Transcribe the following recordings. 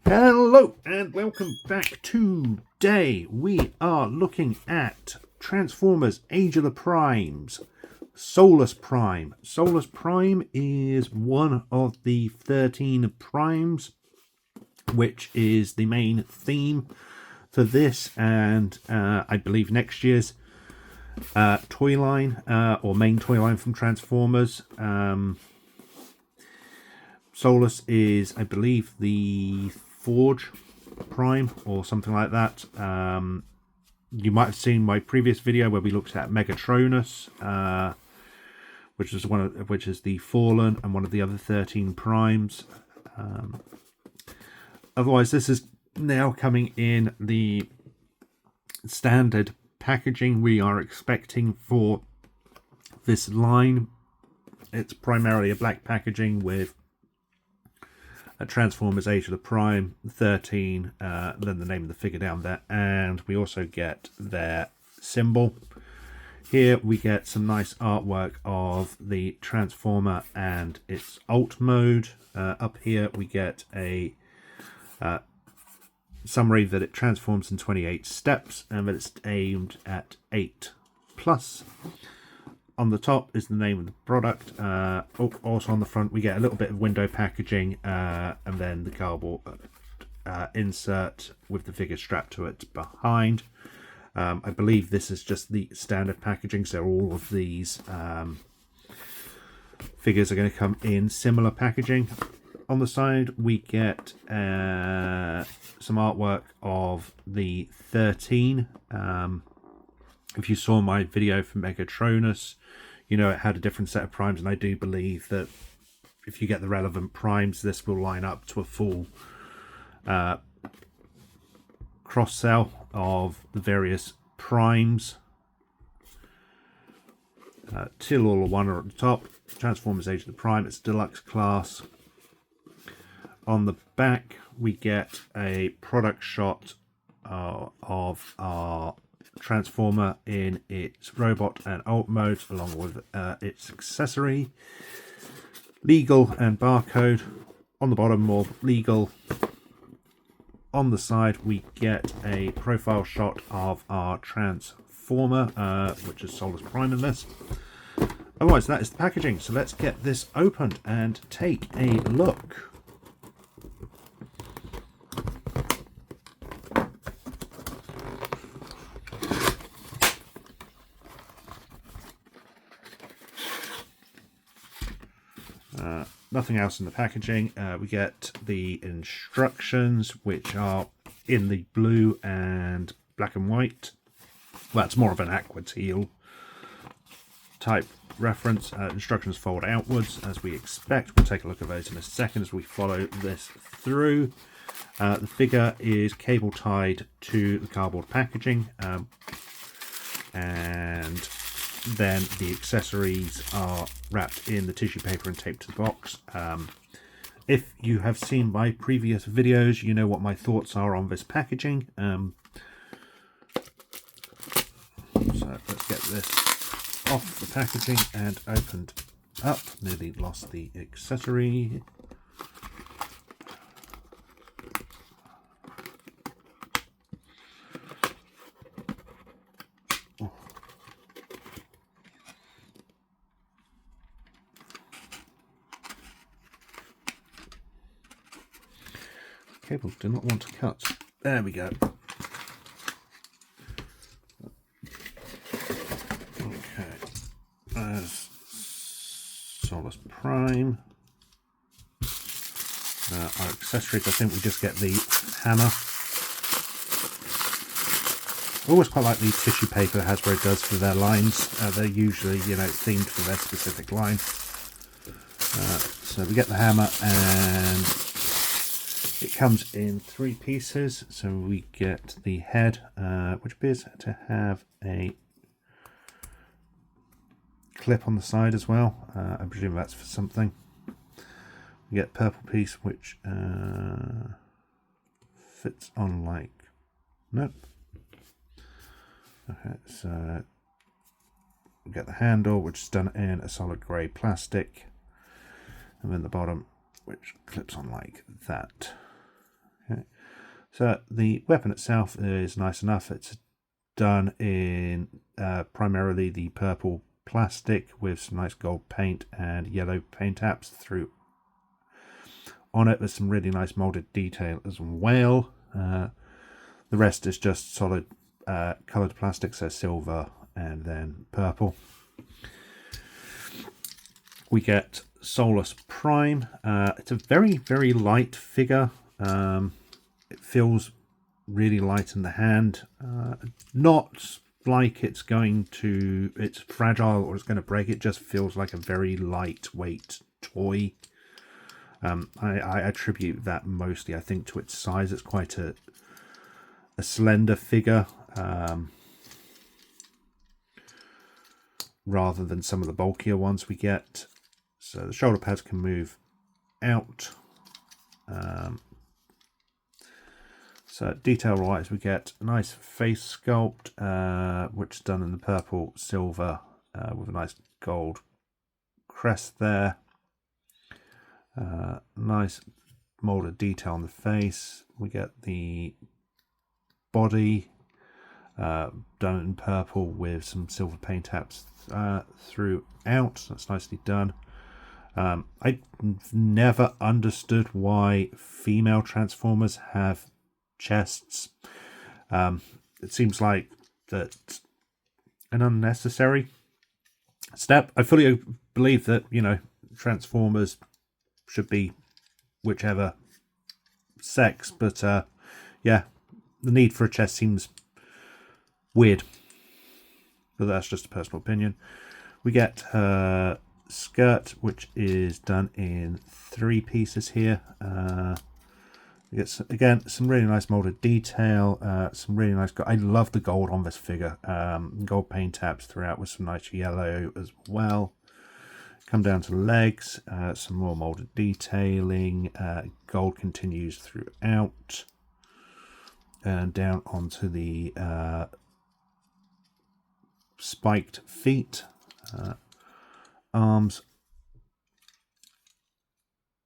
Hello and welcome back. Today we are looking at Transformers Age of the Primes, Solus Prime. Solus Prime is one of the 13 primes, which is the main theme for this and I believe next year's toy line or main toy line from Transformers. Solus is, I believe, the Forge Prime or something like that. You might have seen my previous video where we looked at Megatronus, which is the Fallen and one of the other 13 primes. Otherwise, this is now coming in the standard packaging we are expecting for this line. It's primarily a black packaging with Transformers Age of the Prime 13, then the name of the figure down there, and we also get their symbol. Here we get some nice artwork of the Transformer and its alt mode. Up here we get a summary that it transforms in 28 steps and that it's aimed at 8+. On the top is the name of the product. Also on the front we get a little bit of window packaging and then the cardboard insert with the figure strapped to it behind. I believe this is just the standard packaging, so all of these figures are going to come in similar packaging. On the side we get some artwork of the 13. If you saw my video for Megatronus, you know it had a different set of primes, and I do believe that if you get the relevant primes, this will line up to a full cross-sell of the various primes. Till all one are at the top. Transformers Age of the Prime, it's deluxe class. On the back we get a product shot of our Transformer in its robot and alt mode, along with its accessory, legal and barcode. On the bottom, more legal. On the side we get a profile shot of our Transformer, which is Solus Prime in this. Otherwise, that is the packaging, so let's get this opened and take a look. Nothing else in the packaging. We get the instructions, which are in the blue and black and white. Well, that's more of an aqua teal type reference. Instructions fold outwards as we expect. We'll take a look at those in a second as we follow this through. The figure is cable tied to the cardboard packaging, and then the accessories are wrapped in the tissue paper and taped to the box. If you have seen my previous videos, you know what my thoughts are on this packaging. So let's get this off the packaging and opened up. Nearly lost the accessory. Cables do not want to cut. There we go. Okay, there's Solus Prime. Our accessories, I think we just get the hammer. I always quite like the tissue paper that Hasbro does for their lines. They're usually, themed for their specific line. So we get the hammer, and it comes in 3 pieces. So we get the head, which appears to have a clip on the side as well. I presume that's for something. We get a purple piece, which fits on like... Nope. Okay, so we get the handle, which is done in a solid grey plastic. And then the bottom, which clips on like that. Okay. So the weapon itself is nice enough. It's done in primarily the purple plastic with some nice gold paint and yellow paint apps through on it. There's some really nice molded detail as well. The rest is just solid coloured plastic, so silver and then purple. We get Solus Prime. It's a very, very light figure. It feels really light in the hand. Not like it's fragile or it's going to break. It just feels like a very lightweight toy. I attribute that mostly, I think, to its size. It's quite a slender figure, rather than some of the bulkier ones we get. So the shoulder pads can move out. So detail-wise, we get a nice face sculpt, which is done in the purple silver with a nice gold crest there. Nice molded detail on the face. We get the body done in purple with some silver paint apps throughout. That's nicely done. I never understood why female Transformers have chests. It seems like that an unnecessary step. I fully believe that, you know, Transformers should be whichever sex, but yeah, the need for a chest seems weird, but that's just a personal opinion. We get her skirt, which is done in 3 pieces here. We get again some really nice molded detail, some really nice I love the gold on this figure. Gold paint apps throughout with some nice yellow as well. Come down to the legs, some more molded detailing. Gold continues throughout, and down onto the spiked feet, arms,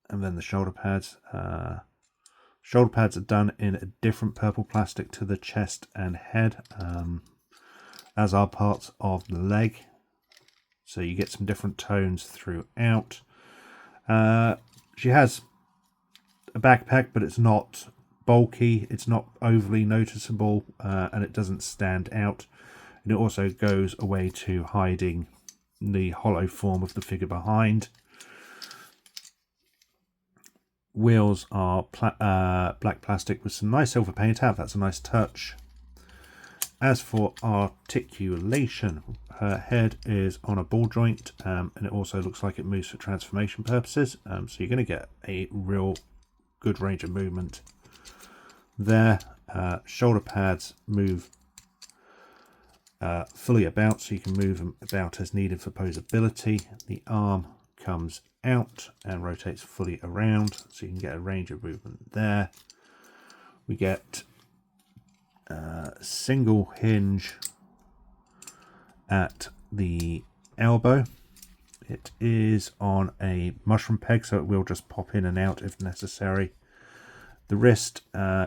and then the shoulder pads. Shoulder pads are done in a different purple plastic to the chest and head, as are parts of the leg. So you get some different tones throughout. She has a backpack, but it's not bulky, it's not overly noticeable, and it doesn't stand out. And it also goes away to hiding the hollow form of the figure behind. Wheels are black plastic with some nice silver paint app. That's a nice touch. As for articulation, her head is on a ball joint, and it also looks like it moves for transformation purposes. So you're going to get a real good range of movement there. Shoulder pads move fully about, so you can move them about as needed for posability. The arm comes out and rotates fully around, so you can get a range of movement there. We get single hinge at the elbow. It is on a mushroom peg, so it will just pop in and out if necessary. The wrist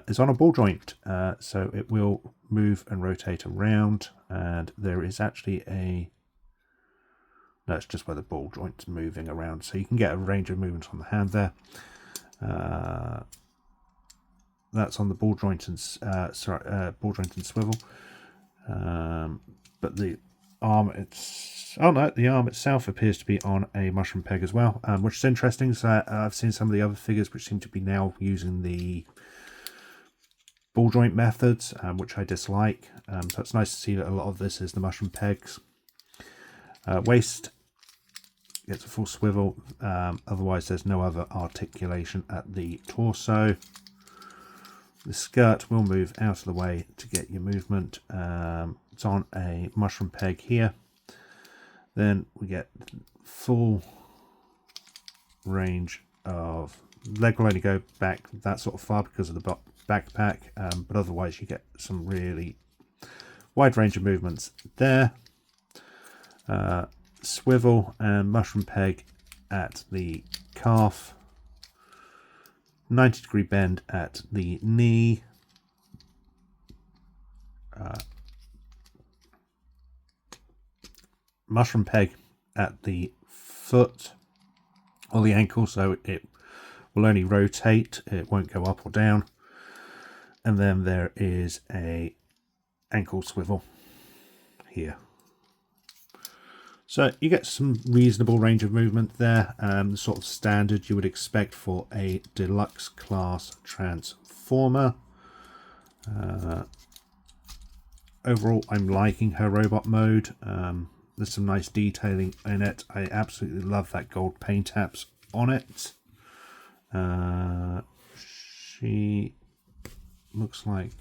is on a ball joint, so it will move and rotate around, and there is actually no, it's just where the ball joint's moving around, so you can get a range of movement on the hand there. That's on the ball joint and ball joint and swivel. But the arm, the arm itself appears to be on a mushroom peg as well, which is interesting. So I've seen some of the other figures which seem to be now using the ball joint methods, which I dislike. So it's nice to see that a lot of this is the mushroom pegs. Waist gets a full swivel, otherwise there's no other articulation at the torso. The skirt will move out of the way to get your movement. It's on a mushroom peg here. Then we get full range of leg will only go back that sort of far because of the backpack, but otherwise you get some really wide range of movements there. Swivel and mushroom peg at the calf, 90-degree bend at the knee, mushroom peg at the foot or the ankle, so it will only rotate, it won't go up or down. And then there is a ankle swivel here. So you get some reasonable range of movement there, the sort of standard you would expect for a deluxe class transformer. Overall, I'm liking her robot mode. There's some nice detailing in it. I absolutely love that gold paint apps on it. She looks like,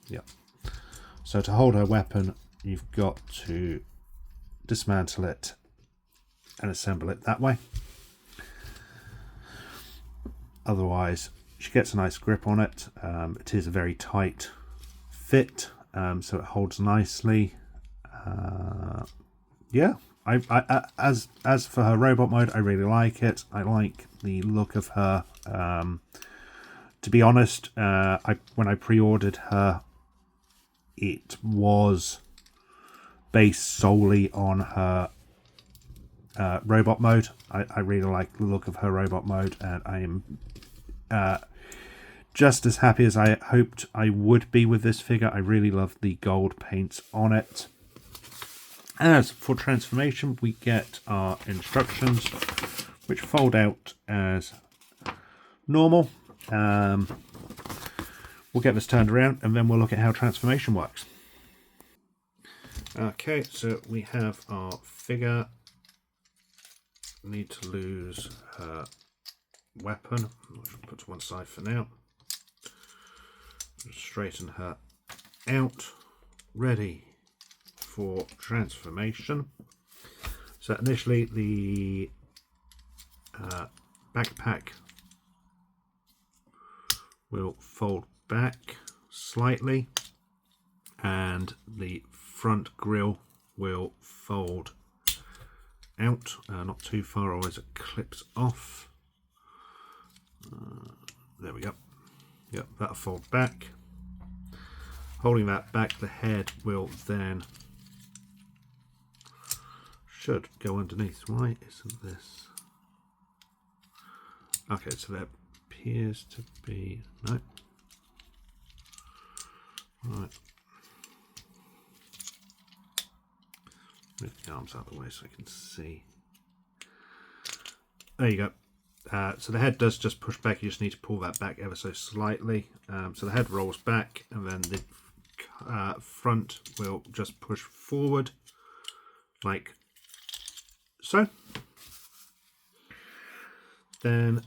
yeah. So to hold her weapon, you've got to dismantle it and assemble it that way. Otherwise, she gets a nice grip on it. It is a very tight fit, so it holds nicely. Yeah, as for her robot mode, I really like it. I like the look of her. To be honest, when I pre-ordered her, it was based solely on her robot mode. I really like the look of her robot mode, and I am just as happy as I hoped I would be with this figure. I really love the gold paints on it. As for transformation, we get our instructions, which fold out as normal. We'll get this turned around and then we'll look at how transformation works. Okay, so we have our figure. Need to lose her weapon, which we'll put to one side for now. Straighten her out, ready for transformation. So initially the backpack will fold back slightly and the front grille will fold out, not too far, otherwise it clips off. There we go. Yep, that'll fold back. Holding that back, the head will then should go underneath. Why isn't this? Okay, so there appears to be no. Right. Move the arms out of the way so I can see. There you go. So the head does just push back. You just need to pull that back ever so slightly. So the head rolls back, and then the front will just push forward, like so. Then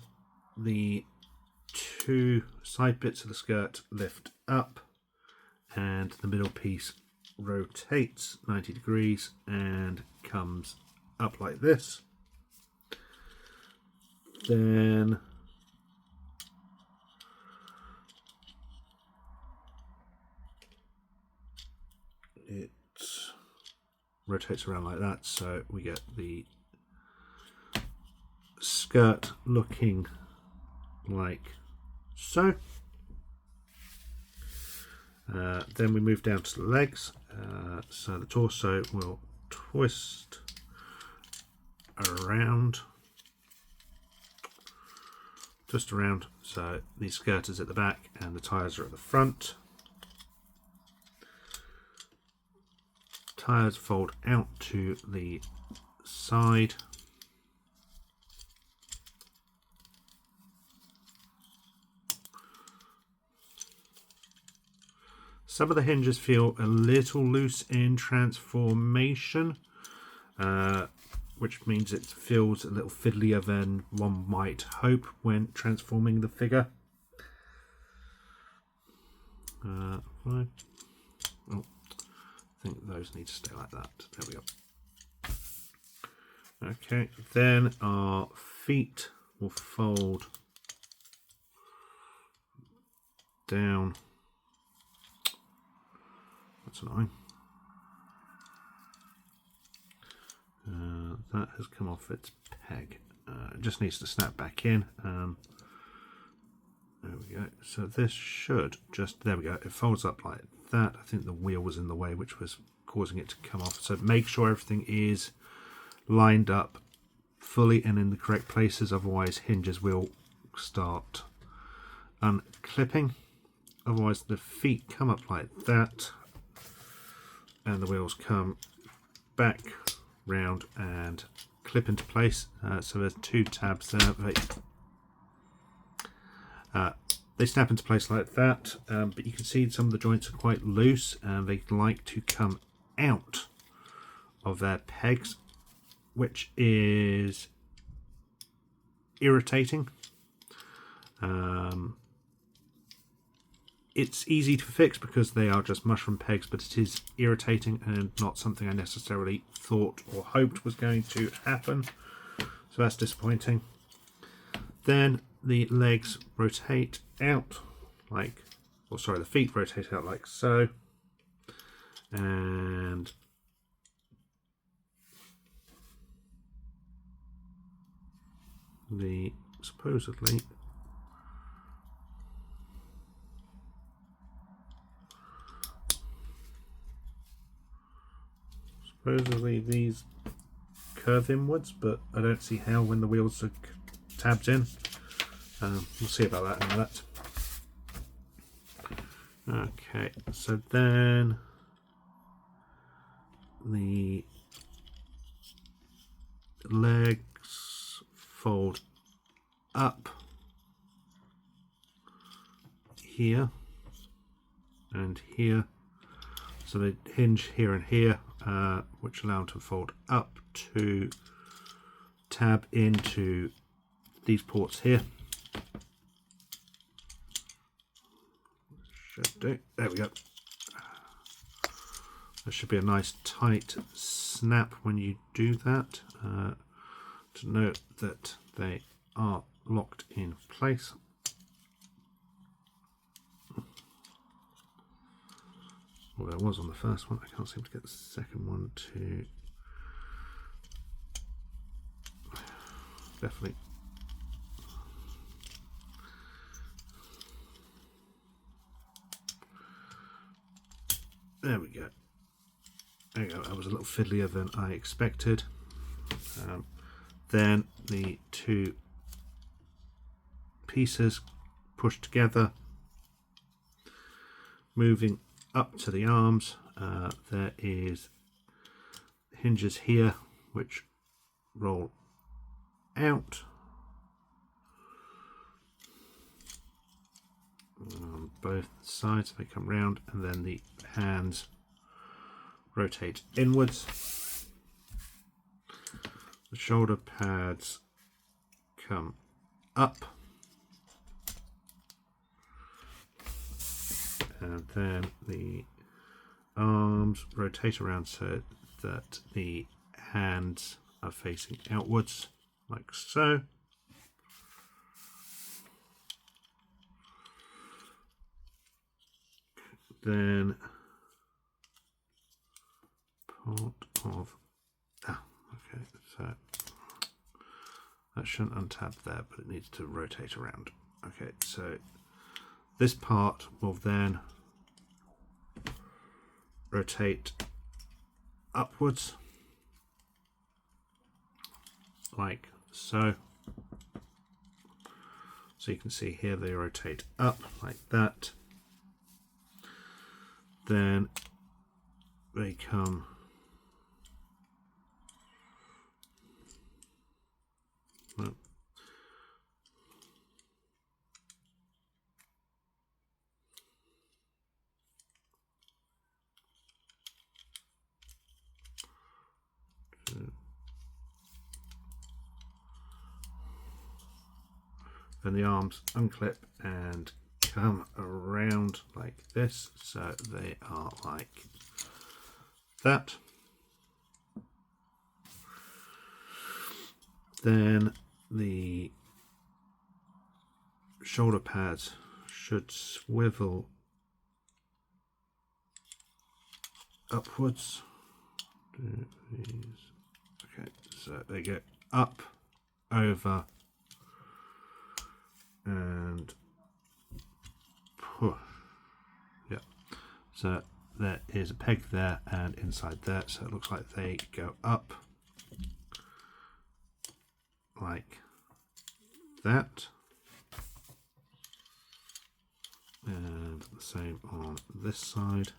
the two side bits of the skirt lift up, and the middle piece rotates 90 degrees and comes up like this. Then it rotates around like that, so we get the skirt looking like so. Then we move down to the legs, so the torso will twist around, so the skirt is at the back and the tyres are at the front. Tyres fold out to the side. Some of the hinges feel a little loose in transformation, which means it feels a little fiddlier than one might hope when transforming the figure. Right. Oh, I think those need to stay like that. There we go. Okay, then our feet will fold down. That's annoying. That has come off its peg. It just needs to snap back in. There we go. So this should just, there we go. It folds up like that. I think the wheel was in the way, which was causing it to come off. So make sure everything is lined up fully and in the correct places, otherwise hinges will start unclipping. Otherwise the feet come up like that and the wheels come back round and clip into place. So there's two tabs there. They snap into place like that, but you can see some of the joints are quite loose and they like to come out of their pegs, which is irritating. It's easy to fix because they are just mushroom pegs, but it is irritating and not something I necessarily thought or hoped was going to happen. So that's disappointing. Then the legs rotate out like, or sorry, the feet rotate out like so. And the supposedly these curve inwards, but I don't see how when the wheels are tabbed in. We'll see about that in a minute. Okay, so then the legs fold up here and here, so they hinge here and here, which allow them to fold up to tab into these ports here. Should do. There we go. There should be a nice tight snap when you do that, to note that they are locked in place. Well, there was on the first one. I can't seem to get the second one to definitely. There we go. There we go. That was a little fiddlier than I expected. Then the two pieces pushed together, moving up to the arms. There is hinges here which roll out on both sides. They come round, and then the hands rotate inwards. The shoulder pads come up, and then the arms rotate around so that the hands are facing outwards, like so. Then part of okay, so that shouldn't untab there, but it needs to rotate around. Okay, so this part will then rotate upwards like so. So you can see here they rotate up like that. Then they come then the arms unclip and come around like this, so they are like that. Then the shoulder pads should swivel upwards. Okay, so they go up, over, and push. Yeah, So there is a peg there and inside there, so it looks like they go up like that, and the same on this side.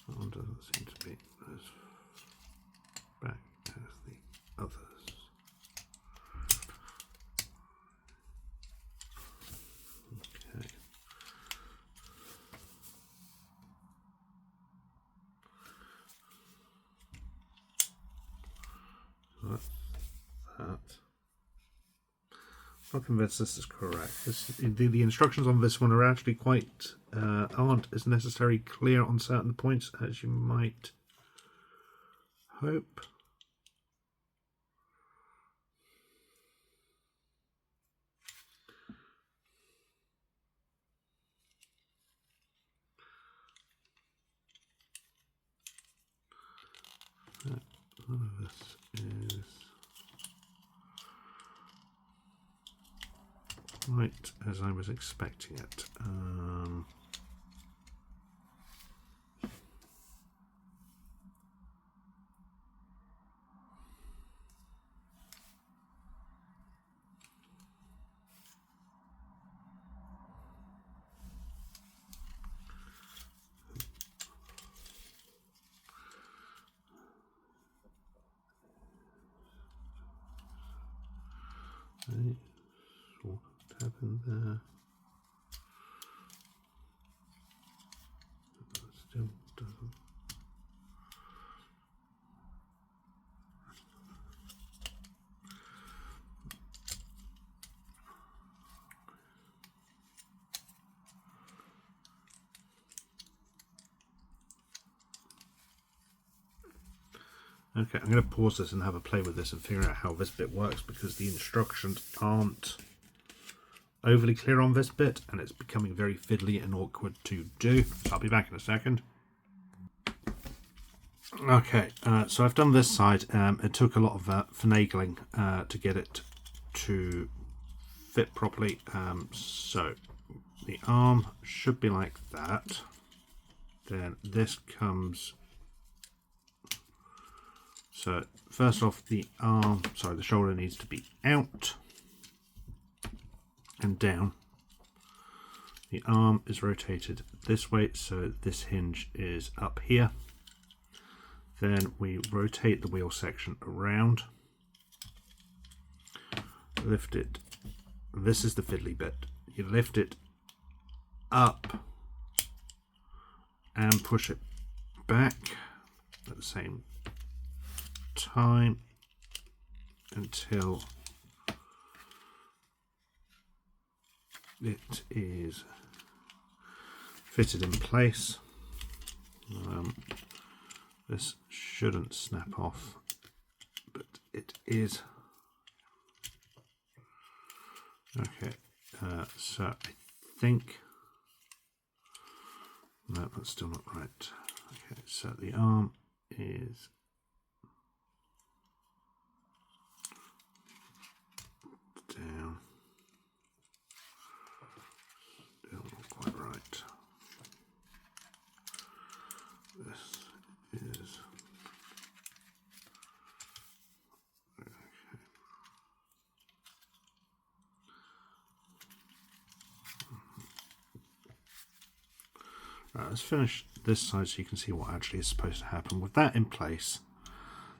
That one doesn't seem to be as back as the others. Okay. So that's that. I'm not convinced this is correct. The instructions on this one are actually quite aren't as necessarily clear on certain points as you might hope. None of this is right as I was expecting it. Okay, so what happened there? Still doesn't. Okay, I'm going to pause this and have a play with this and figure out how this bit works, because the instructions aren't overly clear on this bit and it's becoming very fiddly and awkward to do. So I'll be back in a second. Okay, so I've done this side. It took a lot of finagling to get it to fit properly. So the arm should be like that. Then this comes. So first off, the shoulder needs to be out and down. The arm is rotated this way, so this hinge is up here. Then we rotate the wheel section around, lift it. This is the fiddly bit. You lift it up and push it back at the same time until it is fitted in place. This shouldn't snap off, but it is. Okay, so I think, no, that's still not right. Okay, so the arm is down, still not quite right. This is okay. Right, let's finish this side so you can see what actually is supposed to happen. With that in place,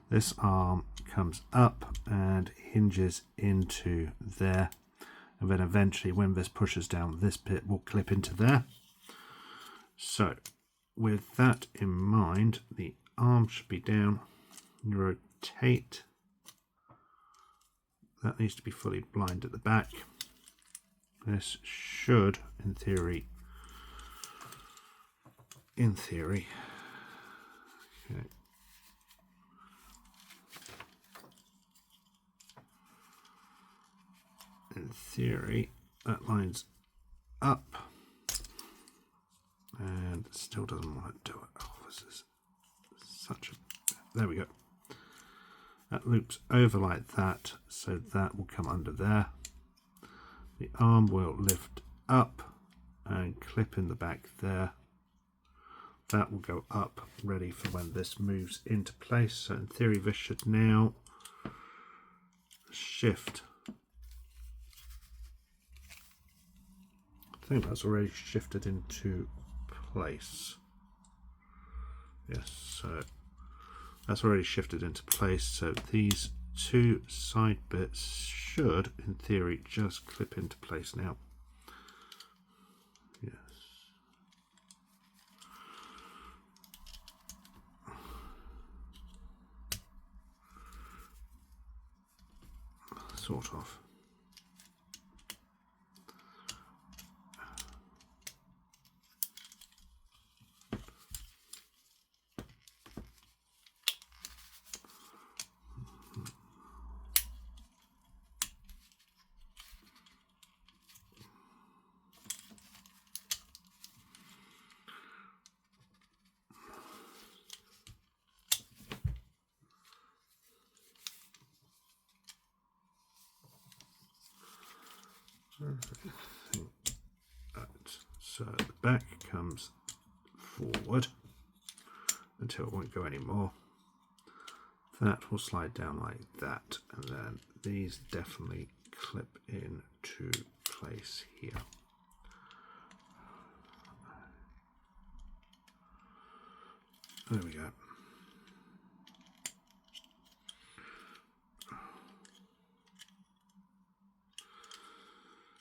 this arm comes up and hinges into there, and then eventually when this pushes down, this bit will clip into there. So with that in mind, the arm should be down. You rotate. That needs to be fully blind at the back. This should, in theory, okay. In theory, that lines up, and it still doesn't want to do it. Oh, this is there we go. That loops over like that, so that will come under there. The arm will lift up and clip in the back there. That will go up, ready for when this moves into place. So in theory, this should now shift. I think that's already shifted into place. Yes, so that's already shifted into place. So these two side bits should, in theory, just clip into place now. Yes. Sort of. So the back comes forward until it won't go anymore. That will slide down like that, and then these definitely clip into place here. There we go.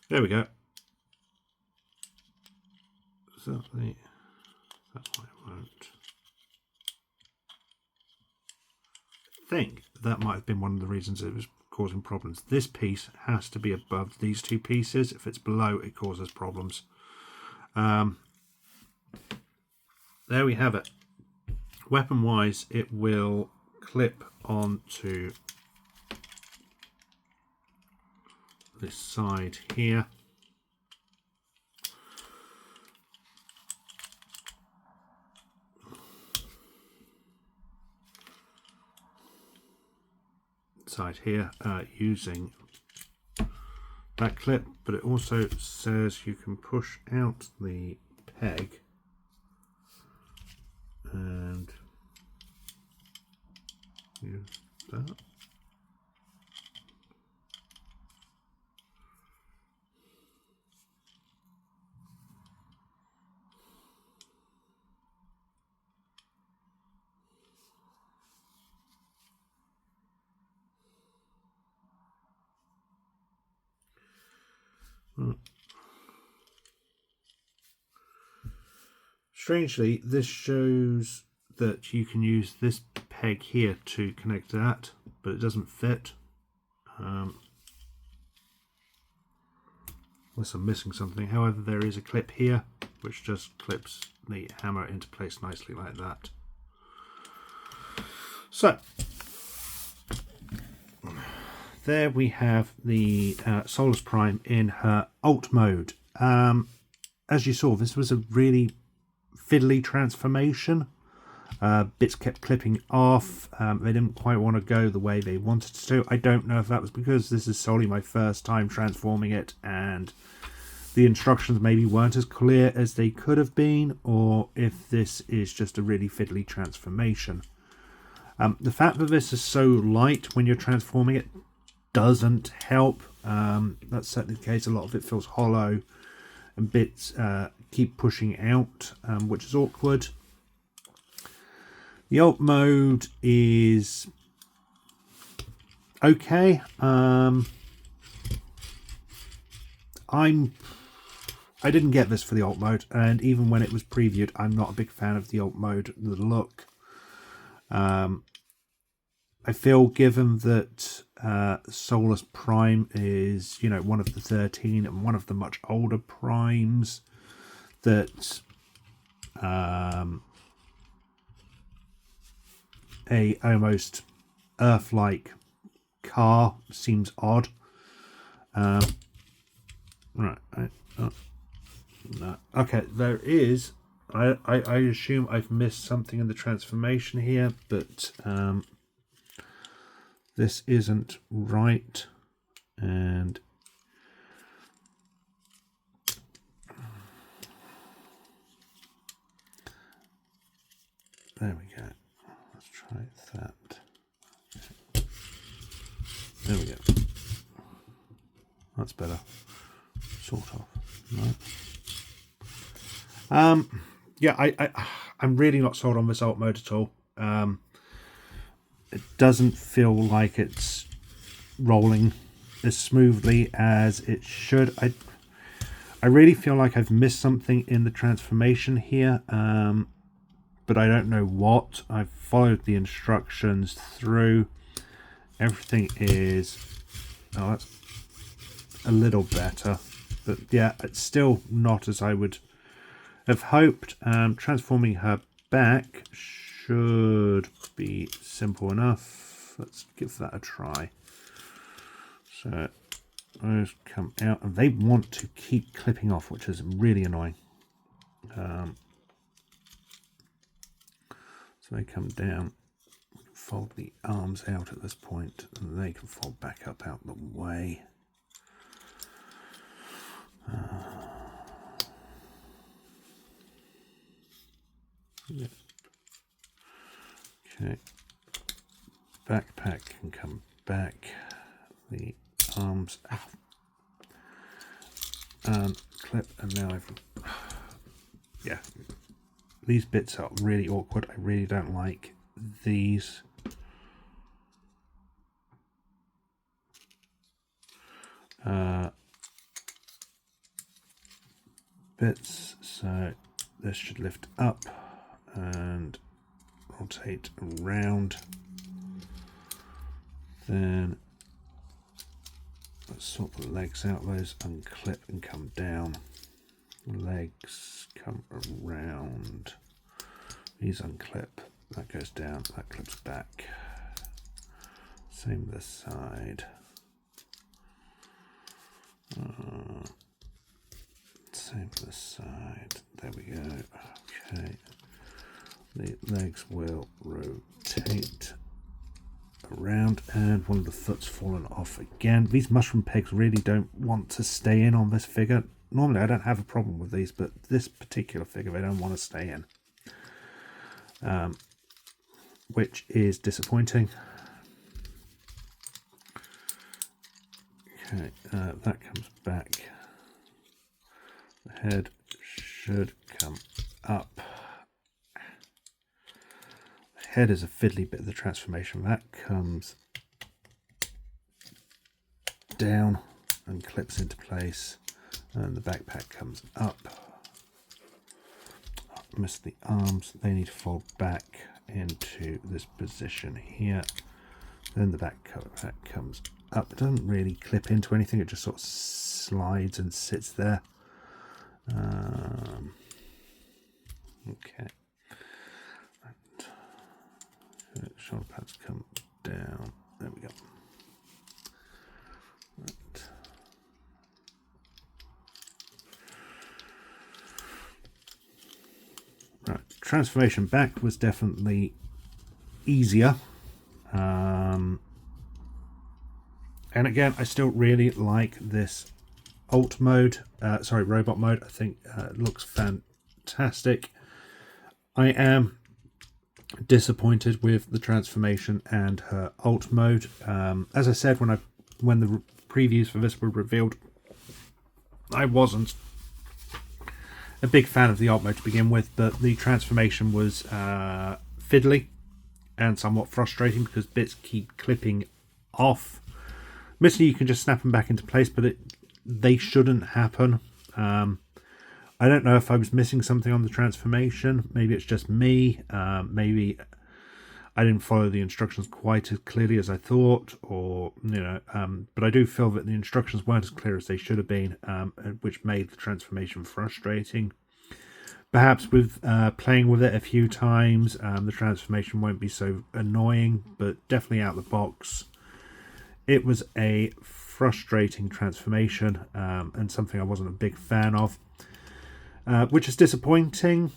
There we go. So that's why it won't. I think that might have been one of the reasons it was causing problems. This piece has to be above these two pieces. If it's below, it causes problems. There we have it. Weapon wise, it will clip onto this side here. Side here, using that clip, but it also says you can push out the peg and use that. Strangely, this shows that you can use this peg here to connect to that, but it doesn't fit. Unless I'm missing something. However, there is a clip here which just clips the hammer into place nicely like that. So there we have the Solus Prime in her alt mode. As you saw, this was a really fiddly transformation. Bits kept clipping off. They didn't quite want to go the way they wanted to. I don't know if that was because this is solely my first time transforming it and the instructions maybe weren't as clear as they could have been, or if this is just a really fiddly transformation. The fact that this is so light when you're transforming it doesn't help. That's certainly the case. A lot of it feels hollow and bits keep pushing out, which is awkward. The alt mode is okay. I didn't get this for the alt mode, and even when it was previewed, I'm not a big fan of the alt mode, the look. I feel, given that Solus Prime is, you know, one of the 13 and one of the much older primes, that a almost Earth-like car seems odd. Right. No. Okay, there is I assume I've missed something in the transformation here, but this isn't right. And there we go. Let's try that. There we go. That's better. Sort of. Right. Yeah, I'm really not sold on this alt mode at all. It doesn't feel like it's rolling as smoothly as it should. I really feel like I've missed something in the transformation here, but I don't know what. I've followed the instructions through. Everything is... Oh, that's a little better. But yeah, it's still not as I would have hoped. Transforming her back should be simple enough. Let's give that a try. So those come out, and they want to keep clipping off, which is really annoying. So they come down, fold the arms out at this point, and they can fold back up out the way. Yeah. Okay, backpack can come back, the arms and clip, and now I've, yeah, these bits are really awkward. I really don't like these. Bits, so this should lift up and rotate around. Then let's sort the legs out. Those unclip and come down. Legs come around. These unclip. That goes down. That clips back. Same this side. Same this side. There we go. Okay. The legs will rotate around, and one of the foot's fallen off again. These mushroom pegs really don't want to stay in on this figure. Normally I don't have a problem with these, but this particular figure they don't want to stay in, which is disappointing. Okay, that comes back. The head should come up. The head is a fiddly bit of the transformation. That comes down and clips into place, and the backpack comes up. Missed the arms. They need to fold back into this position here. Then the backpack comes up. It doesn't really clip into anything. It just sort of slides and sits there. Okay. And shoulder pads come down. There we go. Right. Right. Transformation back was definitely easier. And again, I still really like this robot mode. I think it looks fantastic. I am disappointed with the transformation and her alt mode. As I said when the previews for this were revealed, I wasn't a big fan of the alt mode to begin with, but the transformation was fiddly and somewhat frustrating because bits keep clipping off. Mostly you can just snap them back into place, but they shouldn't happen. I don't know if I was missing something on the transformation. Maybe it's just me. Maybe I didn't follow the instructions quite as clearly as I thought, or but I do feel that the instructions weren't as clear as they should have been, which made the transformation frustrating. Perhaps with playing with it a few times, the transformation won't be so annoying, but definitely out of the box, it was a frustrating transformation, and something I wasn't a big fan of, which is disappointing.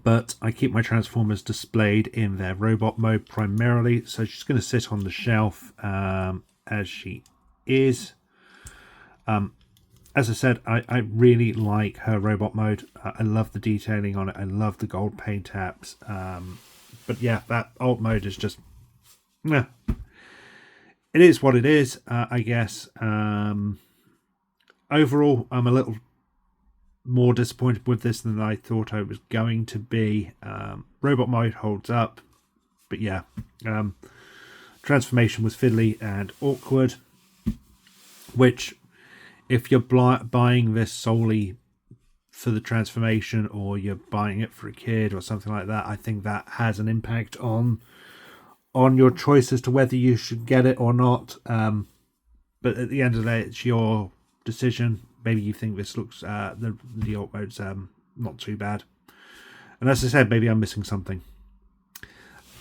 but I keep my Transformers displayed in their robot mode primarily, so she's going to sit on the shelf as she is. As I said, I really like her robot mode. I love the detailing on it. I love the gold paint apps. But yeah, that alt mode is just... It is what it is, I guess. Overall, I'm a little more disappointed with this than I thought I was going to be. Robot mode holds up. But yeah, transformation was fiddly and awkward, which... if you're buying this solely for the transformation, or you're buying it for a kid or something like that, I think that has an impact on your choice as to whether you should get it or not. But at the end of the day, it's your decision. Maybe you think this looks the alt mode's not too bad, and as I said, maybe I'm missing something.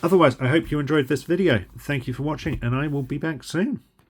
Otherwise, I hope you enjoyed this video. Thank you for watching, and I will be back soon.